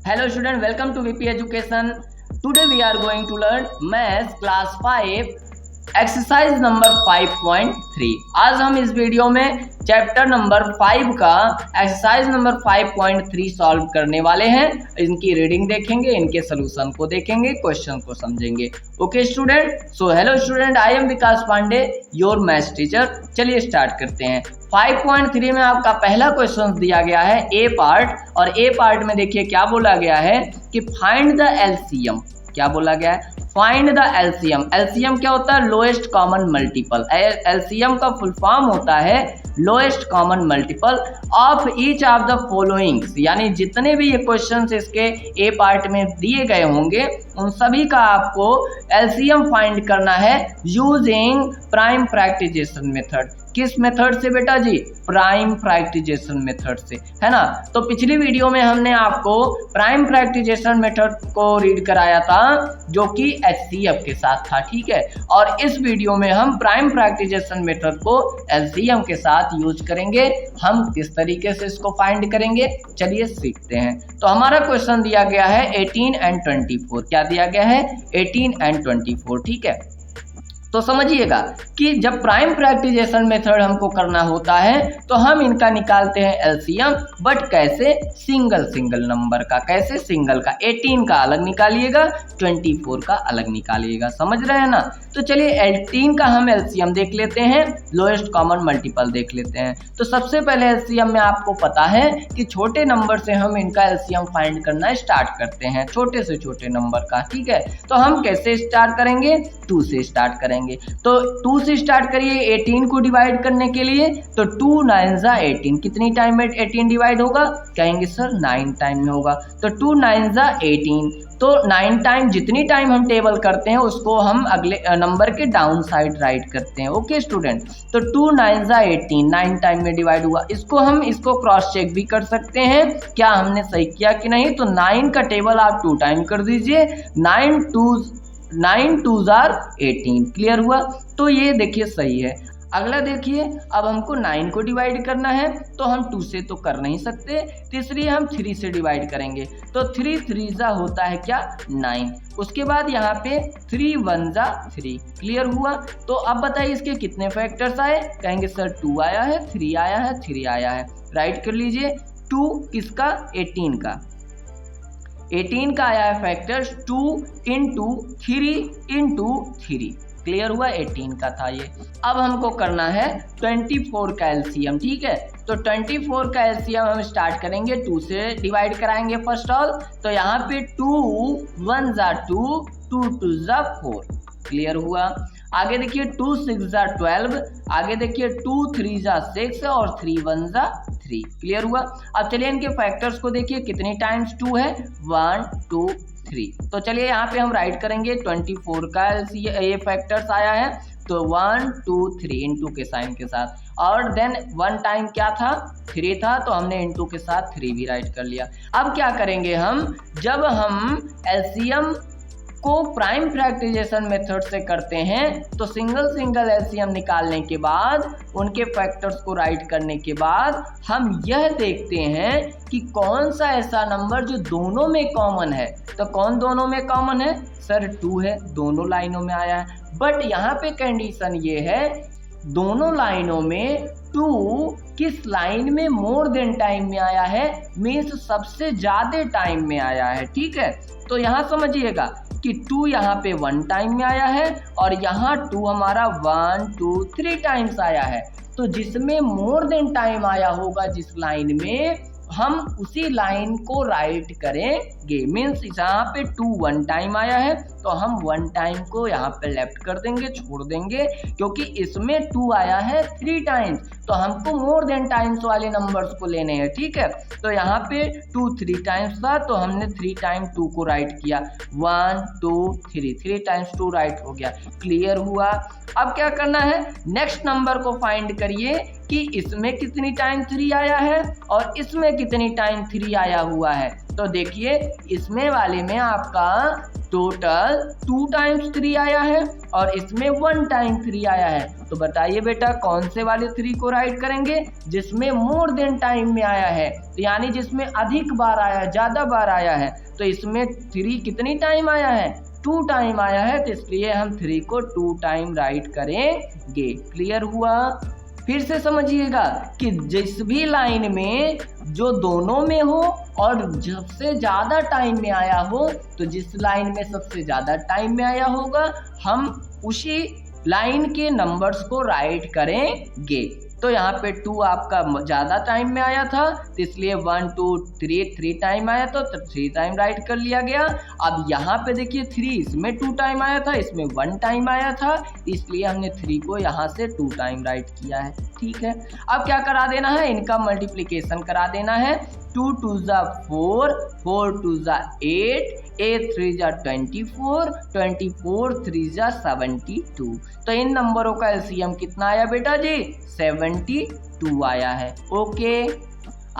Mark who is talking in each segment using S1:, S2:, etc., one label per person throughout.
S1: Hello student, welcome to VP Education. Today we are going to learn Maths Class 5 exercise number 5.3। आज हम इस video में chapter number 5 का exercise number 5.3 solve करने वाले हैं। इनकी रीडिंग देखेंगे, इनके सोल्यूशन को देखेंगे, क्वेश्चन को समझेंगे। Okay student, so hello student, I am Vikas Pande, your maths teacher. चलिए स्टार्ट करते हैं। 5.3 में आपका पहला क्वेश्चन दिया गया है ए पार्ट, और ए पार्ट में देखिए क्या बोला गया है कि फाइंड द एलसीएम। क्या बोला गया है? Find the LCM. एलसीएम क्या होता है? Lowest common multiple. एलसीएम का फुल फॉर्म होता है lowest common multiple of each of the followings. यानी जितने भी ये क्वेश्चंस इसके ए पार्ट में दिए गए होंगे उन सभी का आपको एलसीएम फाइंड करना है यूजिंग प्राइम फैक्टराइजेशन मेथड। किस मेथड से बेटा जी? प्राइम फैक्टराइजेशन मेथड से, है ना। तो पिछली वीडियो में हमने आपको प्राइम फैक्टराइजेशन मेथड को रीड कराया था जो कि एचसीएफ के साथ था, ठीक है। और इस वीडियो में हम प्राइम फैक्टराइजेशन मेथड को एलसीएम के साथ यूज करेंगे। हम किस तरीके से इसको फाइंड करेंगे, चलिए सीखते हैं। तो हमारा क्वेश्चन दिया गया है 18 एंड 24। क्या दिया गया है? 18 एंड 24, ठीक है। तो समझिएगा कि जब प्राइम फैक्टराइजेशन मेथड हमको करना होता है तो हम इनका निकालते हैं एलसीएम, बट कैसे? सिंगल सिंगल नंबर का। कैसे? सिंगल का। 18 का अलग निकालिएगा, 24 का अलग निकालिएगा। समझ रहे हैं ना। तो चलिए 18 का हम एलसीएम देख लेते हैं, लोएस्ट कॉमन मल्टीपल देख लेते हैं। तो सबसे पहले एलसीएम में आपको पता है कि छोटे नंबर से हम इनका एलसीएम फाइंड करना स्टार्ट करते हैं, छोटे से छोटे नंबर का, ठीक है। तो हम कैसे स्टार्ट करेंगे? 2 से स्टार्ट करेंगे। तो 2 से स्टार्ट करिए 18 को डिवाइड करने के लिए। तो 2 9 जा 18। कितनी टाइम में 18 डिवाइड होगा? कहेंगे सर 9 टाइम में होगा। तो 2 9 जा 18। तो 9 टाइम, जितनी टाइम हम टेबल करते हैं उसको हम अगले नंबर के डाउन साइड राइट करते हैं। ओके स्टूडेंट, तो 2 9 जा 18, 9 टाइम में डिवाइड हुआ। इसको क्रॉस चेक भी कर सकते हैं क्या हमने सही किया कि नहीं। तो 9 का टेबल आप 2 टाइम कर दीजिए। 9 2 जार 18। क्लियर हुआ? तो ये देखिए सही है। अगला देखिए, अब हमको 9 को डिवाइड करना है तो हम 2 से तो कर नहीं सकते, तो इसलिए हम 3 से डिवाइड करेंगे। तो 3 3 जा होता है क्या? 9। उसके बाद यहाँ पे 3 1 जा 3। क्लियर हुआ? तो अब बताइए इसके कितने फैक्टर्स आए? कहेंगे सर 2 आया है, 3 आया है, 3 आया है। राइट कर लीजिए। 2 किसका? 18 का। 18 का आया है फैक्टर्स 2 इंटू 3 इंटू 3। क्लियर हुआ? 18 का था ये। अब हमको करना है 24 का एलसीएम, ठीक है। तो 24 का एलसीएम हम स्टार्ट करेंगे 2 से डिवाइड कराएंगे फर्स्ट ऑल। तो यहाँ पे 2 1 जा 2, 2 2 जा 4। क्लियर हुआ? आगे देखिए 2 6 जा 12। आगे देखिए 2 3 जा 6 और 3 1 जा 3। क्लियर हुआ? अब चलिए इनके फैक्टर्स को देखिए कितनी टाइम्स 2 है? 1 2 3। तो चलिए यहाँ पे हम राइट करेंगे 24 का ये फैक्टर्स आया है तो 1 2 3 इंटू के साइन के साथ, और देन 1 टाइम क्या था? 3 था, तो हमने इंटू के साथ 3 भी राइट कर लिया। अब क्या करेंगे हम? जब हम एलसीएम को प्राइम फैक्टराइजेशन मेथड से करते हैं तो सिंगल सिंगल एलसीएम निकालने के बाद, उनके फैक्टर्स को राइट करने के बाद हम यह देखते हैं कि कौन सा ऐसा नंबर जो दोनों में कॉमन है। तो कौन दोनों में कॉमन है? सर 2 है, दोनों लाइनों में आया है। बट यहाँ पे कंडीशन ये है, दोनों लाइनों में 2 किस लाइन में मोर देन टाइम में आया है, मीन्स सबसे ज्यादा टाइम में आया है, ठीक है। तो यहाँ समझिएगा कि 2 यहाँ पे 1 टाइम में आया है और यहाँ 2 हमारा 1 2 3 टाइम्स आया है। तो जिसमें मोर देन टाइम आया होगा जिस लाइन में, हम उसी लाइन को राइट करेंगे। मीन्स यहाँ पे 2 1 टाइम आया है तो हम 1 टाइम को यहाँ पे लेफ्ट कर देंगे, छोड़ देंगे, क्योंकि इसमें 2 आया है 3 टाइम्स, तो हमको मोर देन टाइम्स वाले नंबर्स को लेने हैं, ठीक है। तो यहाँ पे 2 3 टाइम्स था तो हमने 3 टाइम 2 को राइट किया। 1 2 3 टाइम्स 2 राइट हो गया। क्लियर हुआ? अब क्या करना है? नेक्स्ट नंबर को फाइंड करिए कि इसमें कितनी टाइम 3 आया है और इसमें कितनी टाइम 3 आया हुआ है। तो देखिए इसमें वाले में आपका टोटल 2 टाइम्स 3 आया है और इसमें 1 टाइम 3 आया है। तो बताइए बेटा कौन से वाले 3 को राइट करेंगे? जिसमें मोर देन टाइम में आया है, तो यानी जिसमें अधिक बार आया है, ज़्यादा बार आया है। तो इसमें 3 कितनी टाइम आया है? 2 टाइम आया है, तो इसलिए हम 3 को 2 टाइम राइट करेंगे। क्लियर हुआ? फिर से समझिएगा कि जिस भी लाइन में जो दोनों में हो और सबसे ज़्यादा टाइम में आया हो, तो जिस लाइन में सबसे ज़्यादा टाइम में आया होगा हम उसी लाइन के नंबर्स को राइट करेंगे। तो यहाँ पे 2 आपका ज़्यादा टाइम में आया था, तो इसलिए 1 2 3 टाइम आया तो 3 टाइम राइट कर लिया गया। अब यहाँ पे देखिए 3 इसमें 2 टाइम आया था, इसमें 1 टाइम आया था, इसलिए हमने 3 को यहाँ से 2 टाइम राइट किया है। ठीक है, अब क्या करा देना है? इनका मल्टीप्लिकेशन करा देना है। 2 2 जा 4, 4 2 जा 8, 8 3 जा 24, 24 3 जा 72। तो इन नंबरों का एलसीएम कितना आया बेटा जी? 72 आया है। ओके,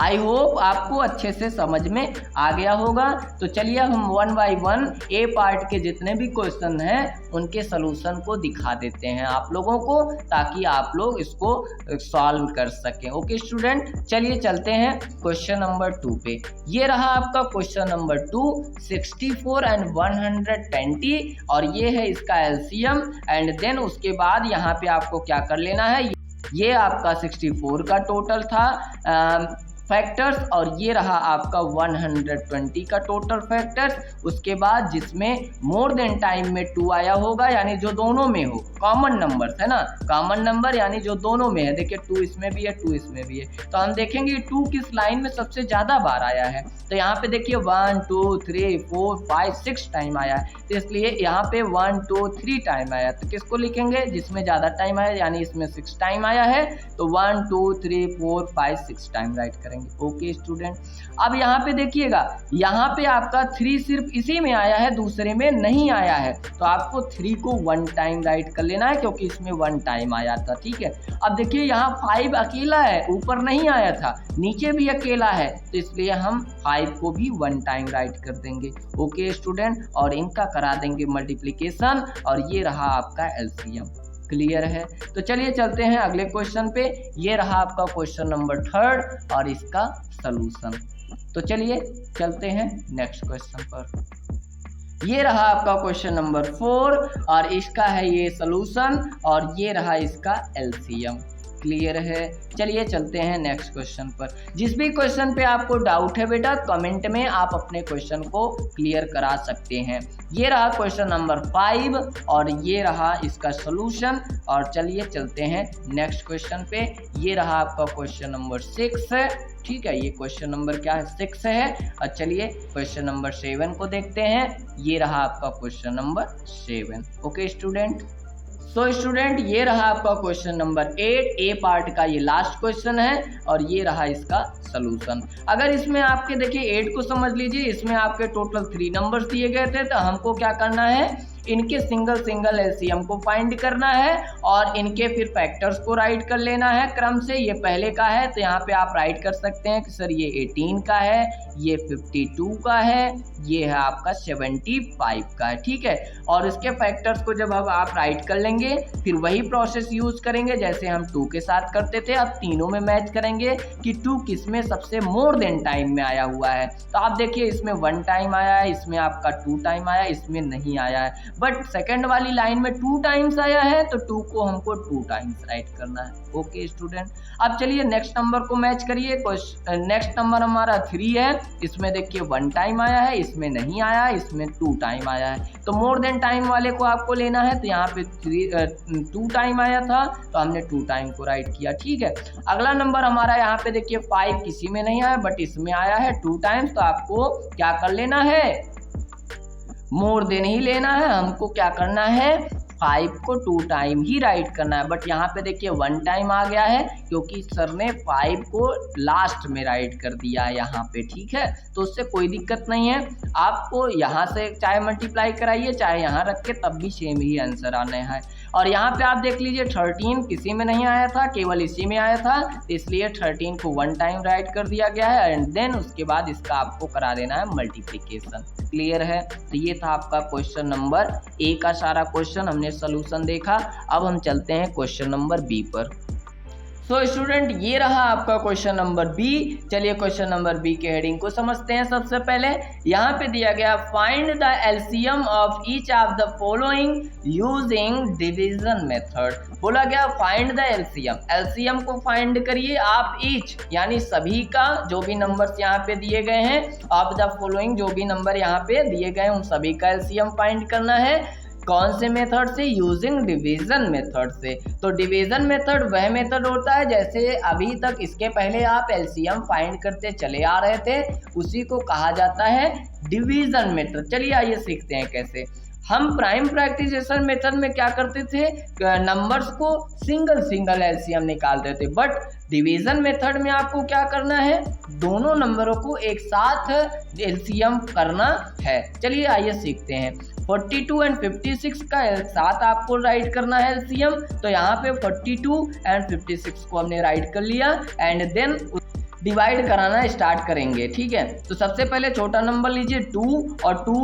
S1: आई होप आपको अच्छे से समझ में आ गया होगा। तो चलिए हम 1 बाय 1 ए पार्ट के जितने भी क्वेश्चन हैं उनके सलूशन को दिखा देते हैं आप लोगों को, ताकि आप लोग इसको सॉल्व कर सकें। ओके स्टूडेंट, चलिए चलते हैं क्वेश्चन नंबर 2 पे। ये रहा आपका क्वेश्चन नंबर 2, 64 एंड 120 और ये है इसका एलसीएम। एंड देन उसके बाद यहाँ पे आपको क्या कर लेना है? ये आपका 64 का टोटल था फैक्टर्स और ये रहा आपका 120 का टोटल फैक्टर्स। उसके बाद जिसमें मोर देन टाइम में 2 आया होगा, यानी जो दोनों में हो, कॉमन नंबर है ना, कॉमन नंबर यानी जो दोनों में है। देखिए 2 इसमें भी है, 2 इसमें भी है, तो हम देखेंगे 2 किस लाइन में सबसे ज़्यादा बार आया है। तो यहाँ पे देखिए 1 2 3 4 5 6 टाइम आया है, तो इसलिए यहाँ पे 1 2 3 टाइम आया। तो किसको लिखेंगे? जिसमें ज़्यादा टाइम आया, यानी इसमें 6 टाइम आया है, तो 1 2 3 4 5 6 टाइम राइट करेंगे। ओके स्टूडेंट, अब यहाँ पे देखिएगा, यहाँ पे आपका 3 सिर्फ इसी में आया है, दूसरे में नहीं आया है, तो आपको 3 को 1 टाइम राइट कर लेना है, क्योंकि इसमें 1 टाइम आया था। ठीक है, अब देखिए यहाँ 5 अकेला है, ऊपर नहीं आया था, नीचे भी अकेला है, तो इसलिए हम 5 को भी 1 टाइम राइट कर देंगे। ओके स्टूडेंट, और इनका करा देंगे मल्टीप्लिकेशन और ये रहा आपका एलसीएम। क्लियर है? तो चलिए चलते हैं अगले क्वेश्चन पे। ये रहा आपका क्वेश्चन नंबर 3 और इसका सलूशन। तो चलिए चलते हैं नेक्स्ट क्वेश्चन पर। ये रहा आपका क्वेश्चन नंबर 4 और इसका है ये सलूशन और ये रहा इसका एलसीएम। क्लियर है? चलिए चलते हैं नेक्स्ट क्वेश्चन पर। जिस भी क्वेश्चन पे आपको डाउट है बेटा, कमेंट में आप अपने क्वेश्चन को क्लियर करा सकते हैं। ये रहा क्वेश्चन नंबर 5 और ये रहा इसका सॉल्यूशन। और चलिए चलते हैं नेक्स्ट क्वेश्चन पे। ये रहा आपका क्वेश्चन नंबर 6 है। ठीक है, ये क्वेश्चन नंबर क्या है? 6 है। और चलिए क्वेश्चन नंबर 7 को देखते हैं। ये रहा आपका question number 7। Okay student, so student ये रहा आपका क्वेश्चन नंबर 8, ए पार्ट का ये लास्ट क्वेश्चन है और ये रहा इसका सलूशन। अगर इसमें आपके देखिए 8 को समझ लीजिए, इसमें आपके टोटल 3 नंबर्स दिए गए थे, तो हमको क्या करना है? इनके सिंगल एलसीएम को फाइंड करना है और इनके फिर फैक्टर्स को राइट कर लेना है क्रम से। ये पहले का है तो यहाँ पे आप राइट कर सकते हैं कि सर ये 18 का है, ये 52 का है, ये है आपका 75 का है। ठीक है, और इसके फैक्टर्स को जब अब आप राइट कर लेंगे फिर वही प्रोसेस यूज करेंगे जैसे हम 2 के साथ करते थे। अब तीनों में मैच करेंगे कि 2 किसमें सबसे मोर देन टाइम में आया हुआ है। तो आप देखिए इसमें 1 टाइम आया है, इसमें आपका 2 टाइम आया, इसमें नहीं आया है, बट सेकंड वाली लाइन में 2 टाइम्स आया है, तो 2 को हमको 2 टाइम्स राइट करना है। ओके स्टूडेंट, अब चलिए नेक्स्ट नंबर को मैच करिए। नेक्स्ट नंबर हमारा 3 है, इसमें देखिए 1 टाइम आया है, इसमें नहीं आया है, इसमें 2 टाइम आया है। तो मोर देन टाइम वाले को आपको लेना है, तो यहाँ पे 2 टाइम आया था तो हमने 2 टाइम को राइट किया। ठीक है, अगला नंबर हमारा यहाँ पे देखिए 5 किसी में नहीं आया बट इसमें आया है 2 टाइम्स, तो आपको क्या कर लेना है? मोर देन ही लेना है। हमको क्या करना है? 5 को 2 टाइम ही राइट करना है, बट यहाँ पे देखिए 1 टाइम आ गया है क्योंकि सर ने 5 को लास्ट में राइट कर दिया है यहाँ पे। ठीक है, तो उससे कोई दिक्कत नहीं है, आपको यहाँ से चाहे मल्टीप्लाई कराइए चाहे यहाँ रख के तब भी सेम ही आंसर आना है। और यहाँ पे आप देख लीजिए 13 किसी में नहीं आया था, केवल इसी में आया था, इसलिए 13 को 1 टाइम राइट कर दिया गया है एंड देन उसके बाद इसका आपको करा देना है मल्टीप्लिकेशन। क्लियर है? तो ये था आपका क्वेश्चन नंबर ए का सारा क्वेश्चन, हमने सोल्यूशन देखा। अब हम चलते हैं क्वेश्चन नंबर बी पर। तो स्टूडेंट ये रहा आपका क्वेश्चन नंबर बी। चलिए क्वेश्चन नंबर बी के हेडिंग को समझते हैं। सबसे पहले यहाँ पे दिया गया find the LCM of each of the following using division method. बोला गया फाइंड द एलसीएम, एलसीएम को फाइंड करिए आप ईच यानी सभी का, जो भी नंबर्स यहाँ पे दिए गए हैं ऑफ द फॉलोइंग, जो भी नंबर यहाँ पे दिए गए हैं उन सभी का एलसीएम फाइंड करना है। कौन से मेथड से? यूजिंग डिवीजन मेथड से। तो डिवीजन मेथड वह मेथड होता है जैसे अभी तक इसके पहले आप एलसीएम फाइंड करते चले आ रहे थे, उसी को कहा जाता है डिवीजन मेथड। चलिए आइए सीखते हैं कैसे। हम प्राइम फैक्टराइजेशन मेथड में क्या करते थे, नंबर्स को सिंगल सिंगल एलसीएम निकालते थे, बट डिवीजन मेथड में आपको क्या करना है, दोनों नंबरों को एक साथ एलसीएम करना है। चलिए आइए सीखते हैं। 42 एंड 56 का साथ आपको राइट करना है एलसीएम। तो यहाँ पे 42 एंड 56 को हमने राइट कर लिया एंड देन डिवाइड कराना स्टार्ट करेंगे। ठीक है, तो सबसे पहले छोटा नंबर लीजिए 2 और 2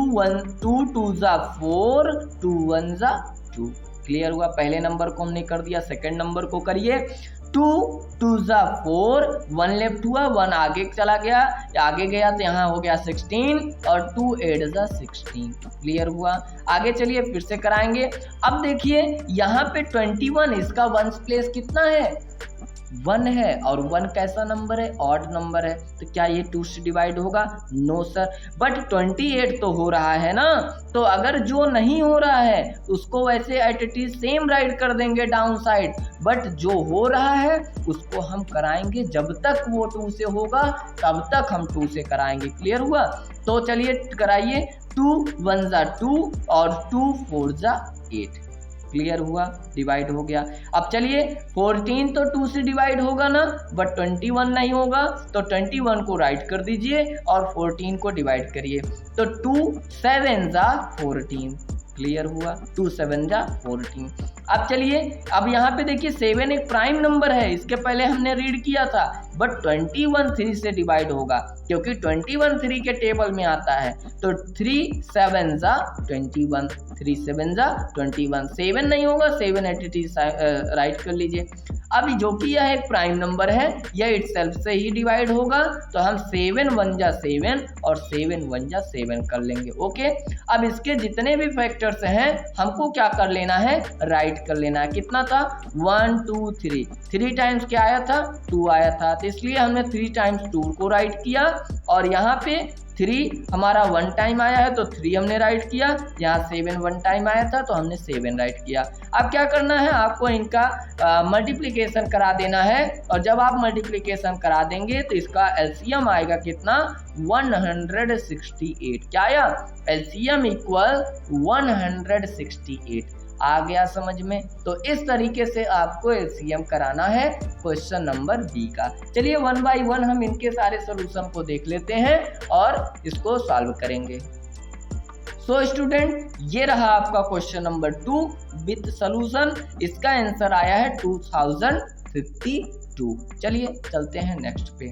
S1: 2 जा 4 2 1 जा 2। क्लियर हुआ? पहले नंबर को हमने कर दिया, सेकंड नंबर को करिए। 2 2 जा 4, 1 लेफ्ट हुआ, 1 आगे चला गया, आगे गया तो यहाँ हो गया 16 और 2 8 जा 16। क्लियर हुआ? आगे चलिए फिर से कराएंगे। अब देखिए यहाँ पे 21, इसका वंस प्लेस कितना है, 1 है, और 1 कैसा नंबर है, ऑड नंबर है, तो क्या ये 2 से डिवाइड होगा? No sir. बट 28 तो हो रहा है ना, तो अगर जो नहीं हो रहा है उसको वैसे at it is same right कर देंगे डाउन साइड, बट जो हो रहा है उसको हम कराएंगे जब तक वो 2 से होगा तब तक हम 2 से कराएंगे। क्लियर हुआ? तो चलिए कराइए। 2 1 जा 2 और 2 4 जा 8। क्लियर हुआ? डिवाइड हो गया। अब चलिए 14 तो 2 से डिवाइड होगा ना, बट 21 नहीं होगा, तो 21 को राइट कर दीजिए और 14 को डिवाइड करिए। तो 2 7 जा 14। क्लियर हुआ? 2 7 जा 14। अब चलिए, अब यहाँ पे देखिए 7 एक प्राइम नंबर है, इसके पहले हमने रीड किया था, बट 21 3 से डिवाइड होगा क्योंकि 21 3 के टेबल में आता है। तो 3 7 जा 21, 3 7 जा 21, 7 नहीं होगा, 7 एट राइट कर लीजिए। अब जो कि यह एक प्राइम नंबर है, यह इटसेल्फ से ही डिवाइड होगा, तो हम 7 1 जा 7 और 7 1 जा 7 कर लेंगे। ओके, अब इसके जितने भी फैक्टर्स हैं हमको क्या कर लेना है, राइट कर लेना है। कितना था? 1 2 3, 3 टाइम्स क्या आया था? 2 आया था, तो इसलिए हमने 3 टाइम्स 2 को राइट किया, और यहाँ पे 3 हमारा 1 टाइम आया है तो 3 हमने राइट किया, यहाँ 7 1 टाइम आया था तो हमने 7 राइट किया। अब क्या करना है, आपको इनका मल्टीप्लिकेशन करा देना है, और जब आप मल्टीप्लिकेशन करा देंगे तो इसका एलसीएम आएगा कितना? 168। क्या आया? LCM equal 168। आ गया समझ में? तो इस तरीके से आपको एलसीएम कराना है क्वेश्चन नंबर बी का। चलिए 1 बाय 1 हम इनके सारे सॉल्यूशन को देख लेते हैं और इसको सॉल्व करेंगे। सो स्टूडेंट, ये रहा आपका क्वेश्चन नंबर 2 विद सॉल्यूशन। इसका आंसर आया है 2052। चलिए चलते हैं नेक्स्ट पे।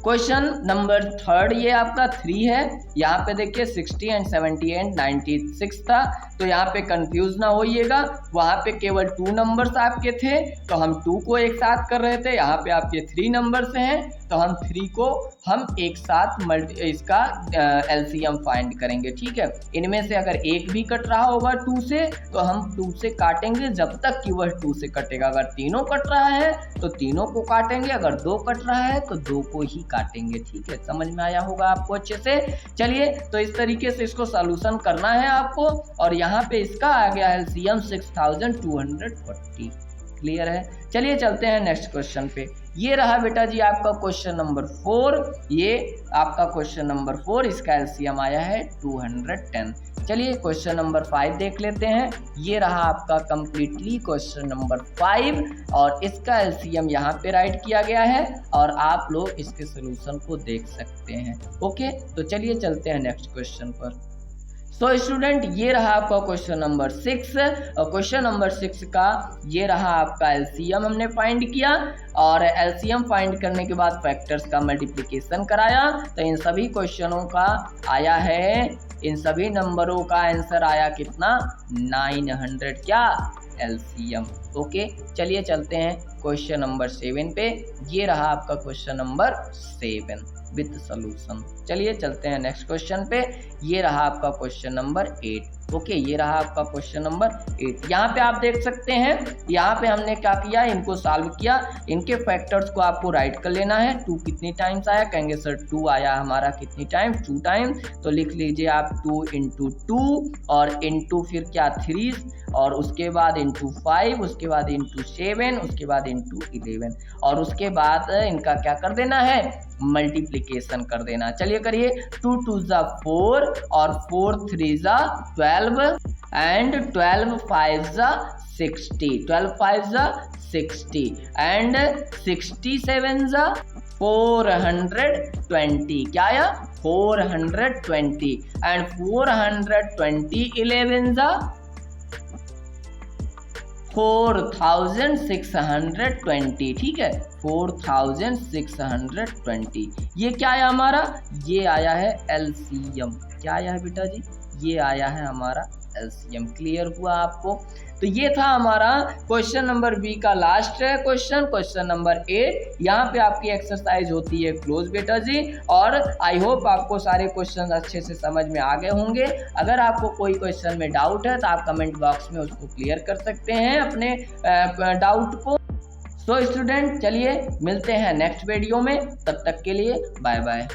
S1: क्वेश्चन नंबर 3 ये आपका 3 है। यहाँ पे देखिए 60 एंड 70 एंड 96 था, तो यहाँ पे कंफ्यूज ना होइएगा, वहाँ पे केवल 2 नंबर्स आपके थे तो हम 2 को एक साथ कर रहे थे। यहाँ पे आपके 3 नंबर्स हैं तो हम 3 को हम एक साथ इसका एलसीएम फाइंड करेंगे। ठीक है, इनमें से अगर एक भी कट रहा होगा 2 से तो हम 2 से काटेंगे जब तक कि वह 2 से कटेगा। अगर तीनों कट रहा है तो तीनों को काटेंगे, अगर 2 कट रहा है तो 2 को ही काटेंगे। ठीक है, समझ में आया होगा आपको अच्छे से। चलिए, तो इस तरीके से इसको सॉल्यूशन करना है आपको, और यहाँ पे इसका आ गया एलसीएम 6240। क्लियर है? चलिए चलते हैं नेक्स्ट क्वेश्चन पे। ये रहा बेटा जी आपका क्वेश्चन नंबर 4। ये आपका क्वेश्चन नंबर 4, इसका एलसीएम आया है 210। चलिए क्वेश्चन नंबर 5 देख लेते हैं। ये रहा आपका कंप्लीटली क्वेश्चन नंबर 5, और इसका एलसीएम यहाँ पे राइट किया गया है और आप लोग इसके सोल्यूशन को देख सकते हैं। ओके, तो चलिए चलते हैं नेक्स्ट क्वेश्चन पर। सो स्टूडेंट ये रहा आपका क्वेश्चन नंबर 6 और क्वेश्चन नंबर 6 का ये रहा आपका एलसीएम हमने फाइंड किया और एलसीएम फाइंड करने के बाद फैक्टर्स का मल्टीप्लिकेशन कराया। तो इन सभी क्वेश्चनों का आया है, इन सभी नंबरों का आंसर आया कितना 900 क्या एलसीएम। ओके चलिए चलते हैं क्वेश्चन नंबर 7 पे। ये रहा आपका क्वेश्चन नंबर 7 विद सॉल्यूशन। चलिए चलते हैं नेक्स्ट क्वेश्चन पे। ये रहा आपका क्वेश्चन नंबर 8। ओके ये रहा आपका क्वेश्चन नंबर 8। यहाँ पे आप देख सकते हैं, यहाँ पे हमने क्या किया, इनको सॉल्व किया, इनके फैक्टर्स को आपको राइट कर लेना है। 2 कितनी टाइम्स आया, कहेंगे सर 2 आया हमारा कितनी टाइम्स, 2 टाइम्स, तो लिख लीजिए आप 2 × 2 और इंटू फिर क्या 3 और उसके बाद इंटू 5, उसके बाद इंटू 7, उसके बाद इंटू 11 और उसके बाद इनका क्या कर देना है, मल्टीप्लिकेशन कर देना। चलिए करिए, 2 × 2 = 4 और 4 × 3 = 12 एंड 12 × 5 = 60, 12 × 5 = 60 एंड 67 = 420। क्या आया 420 एंड 420 11 = 4620। ठीक है 4620। ये क्या आया हमारा, ये आया है एलसीएम। क्या आया है बेटा जी, ये आया है हमारा एलसीएम। क्लियर हुआ आपको। तो ये था हमारा क्वेश्चन नंबर बी का लास्ट क्वेश्चन, क्वेश्चन नंबर 8। यहाँ पे आपकी एक्सरसाइज होती है क्लोज बेटा जी। और आई होप आपको सारे क्वेश्चन अच्छे से समझ में आ गए होंगे। अगर आपको कोई क्वेश्चन में डाउट है तो आप कमेंट बॉक्स में उसको क्लियर कर सकते हैं अपने डाउट को। सो स्टूडेंट चलिए मिलते हैं नेक्स्ट वीडियो में, तब तक के लिए बाय बाय।